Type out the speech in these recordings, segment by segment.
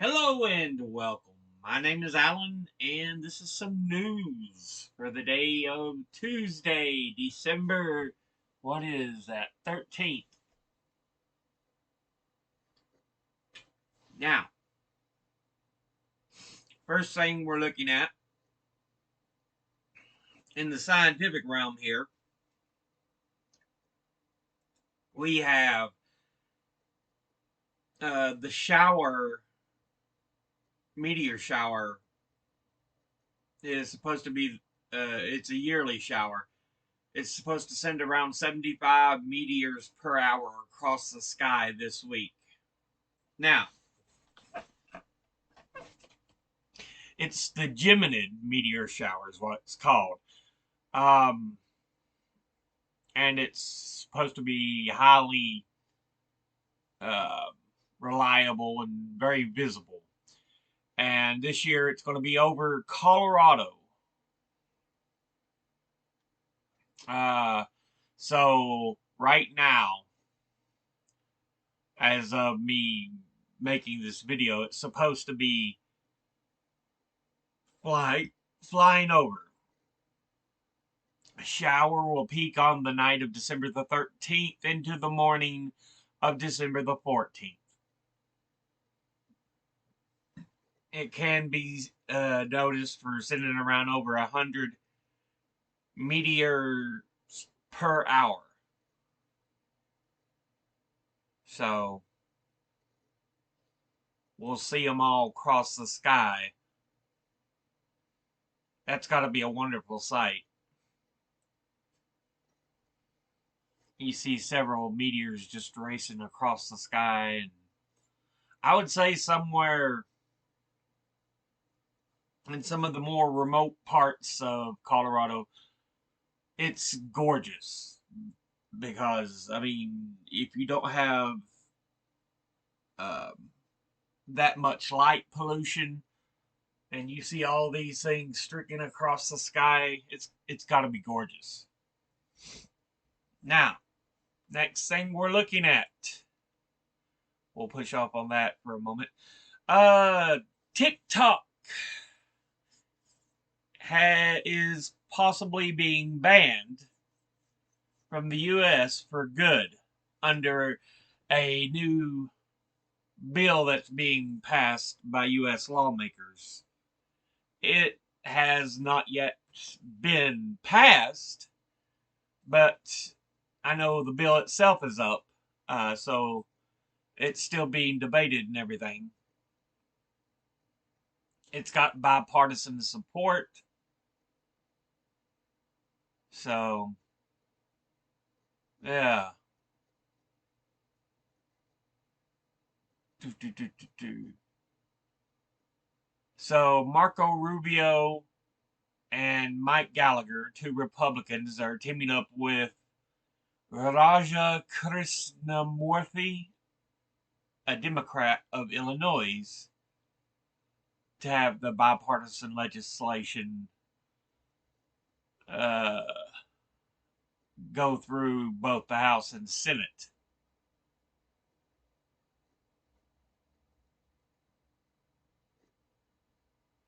Hello and welcome. My name is Alan, and this is some news for the day of Tuesday, December, what is that, 13th. Now, first thing we're looking at in the scientific realm here, we have the meteor shower is supposed to be, it's a yearly shower. It's supposed to send around 75 meteors per hour across the sky this week. Now, it's the Geminid meteor shower is what it's called. Um, and it's supposed to be highly uh, reliable and very visible. And this year it's going to be over Colorado. Uh, so right now, as of me making this video, it's supposed to be flying over. A shower will peak on the night of December the 13th into the morning of December the 14th. It can be noticed for sending around over 100 meteors per hour. So we'll see them all cross the sky. That's got to be a wonderful sight. You see several meteors just racing across the sky, and I would say somewhere in some of the more remote parts of Colorado, it's gorgeous. Because, I mean, if you don't have um, that much light pollution and you see all these things streaking across the sky, it's got to be gorgeous. Now, next thing we're looking at, we'll push off on that for a moment. TikTok is possibly being banned from the U.S. for good under a new bill that's being passed by U.S. lawmakers. It has not yet been passed, but I know the bill itself is up, so it's still being debated and everything. It's got bipartisan support, so yeah. So Marco Rubio and Mike Gallagher, two Republicans, are teaming up with Raja Krishnamurthy, a Democrat of Illinois, to have the bipartisan legislation uh, go through both the House and Senate.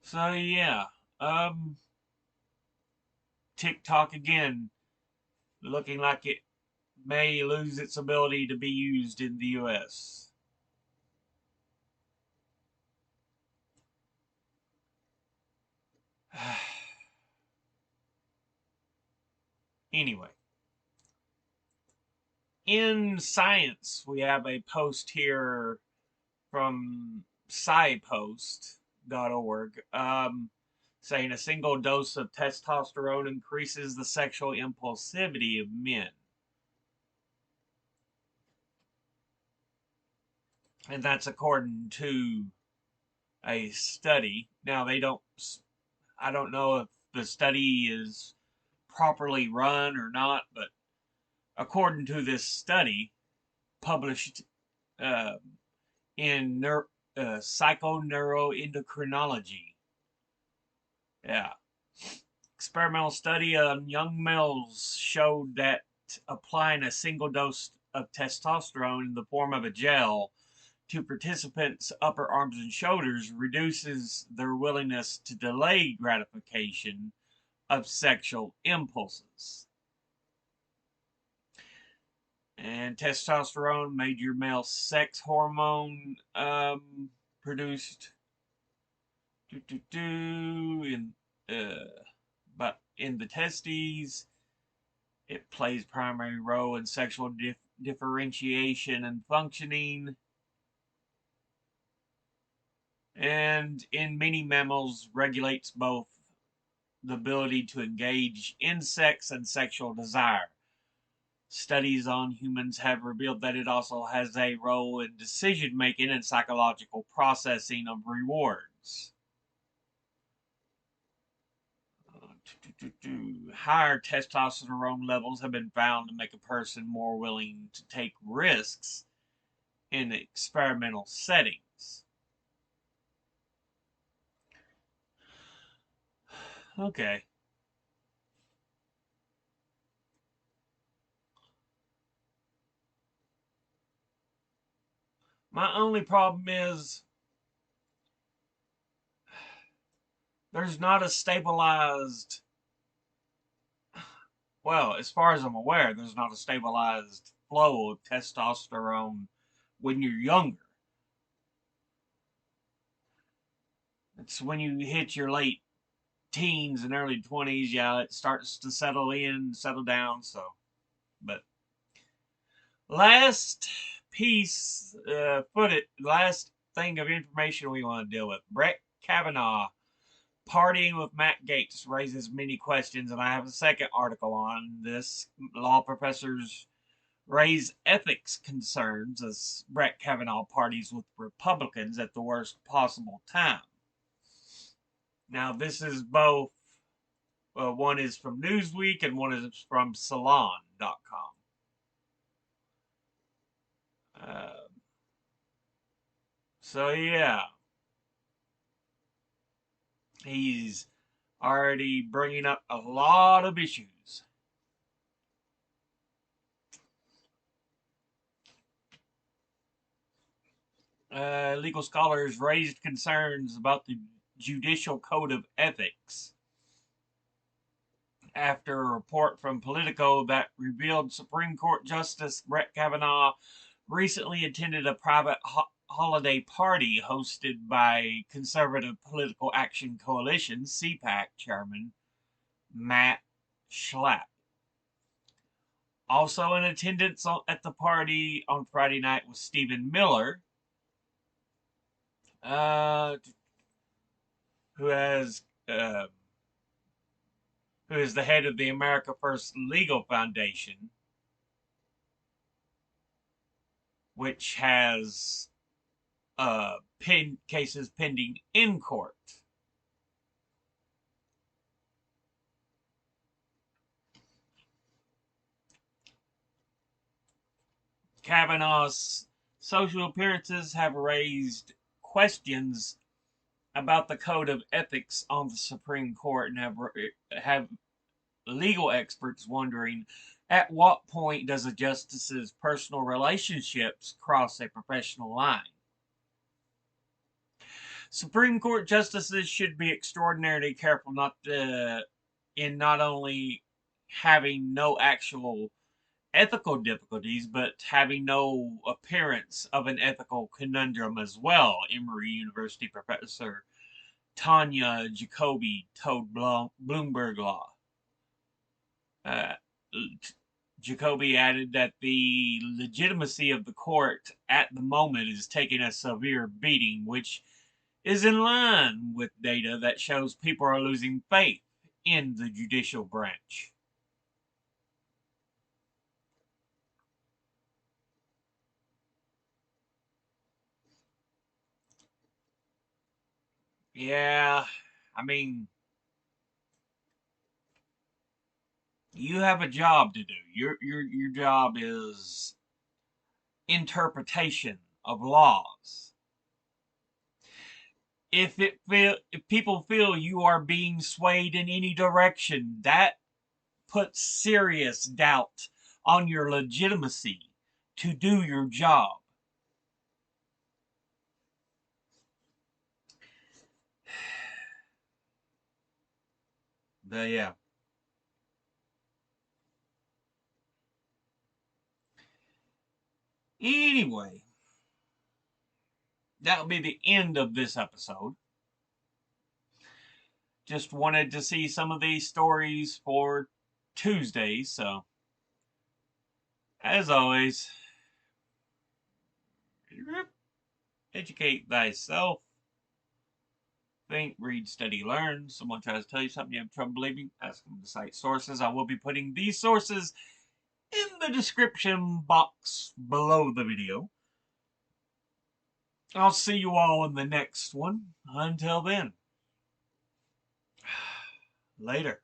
So yeah, um, TikTok again, looking like it may lose its ability to be used in the U.S. Anyway, in science, we have a post here from scipost.org saying a single dose of testosterone increases the sexual impulsivity of men. And that's according to a study. Now, I don't know if the study is properly run or not, but according to this study published uh, in psychoneuroendocrinology. Yeah. Experimental study on young males showed that applying a single dose of testosterone in the form of a gel to participants' upper arms and shoulders reduces their willingness to delay gratification of sexual impulses. And testosterone, major male sex hormone, produced in but in the testes. It plays primary role in sexual differentiation and functioning. And in many mammals regulates both the ability to engage in sex and sexual desire. Studies on humans have revealed that it also has a role in decision making and psychological processing of rewards. Higher testosterone levels have been found to make a person more willing to take risks in experimental settings. Okay. My only problem is there's not a stabilized, well, as far as I'm aware, there's not a stabilized flow of testosterone when you're younger. It's when you hit your late teens and early 20s, yeah, it starts to settle down. So, but last last thing of information we want to deal with. Brett Kavanaugh partying with Matt Gaetz raises many questions, and I have a second article on this. Law professors raise ethics concerns as Brett Kavanaugh parties with Republicans at the worst possible time. Now, this is both, one is from Newsweek and one is from Salon.com. So, yeah, he's already bringing up a lot of issues. Legal scholars raised concerns about the judicial code of ethics after a report from Politico that revealed Supreme Court Justice Brett Kavanaugh recently attended a private holiday party hosted by Conservative Political Action Coalition (CPAC) chairman Matt Schlapp. Also in attendance at the party on Friday night was Stephen Miller, who has who is the head of the America First Legal Foundation, which has cases pending in court. Kavanaugh's social appearances have raised questions about the code of ethics on the Supreme Court and have legal experts wondering at what point does a justice's personal relationships cross a professional line. Supreme Court justices should be extraordinarily careful in not only having no actual ethical difficulties, but having no appearance of an ethical conundrum as well, Emory University professor Tanya Jacoby told Bloomberg Law. Jacoby added that the legitimacy of the court at the moment is taking a severe beating, which is in line with data that shows people are losing faith in the judicial branch. Yeah, I mean, you have a job to do. Your job is interpretation of laws. If people feel you are being swayed in any direction, that puts serious doubt on your legitimacy to do your job. But yeah. Anyway, that'll be the end of this episode. Just wanted to see some of these stories for Tuesday, so as always, educate thyself. Think, read, study, learn. Someone tries to tell you something you have trouble believing, ask them to cite sources. I will be putting these sources in the description box below the video. I'll see you all in the next one. Until then, later.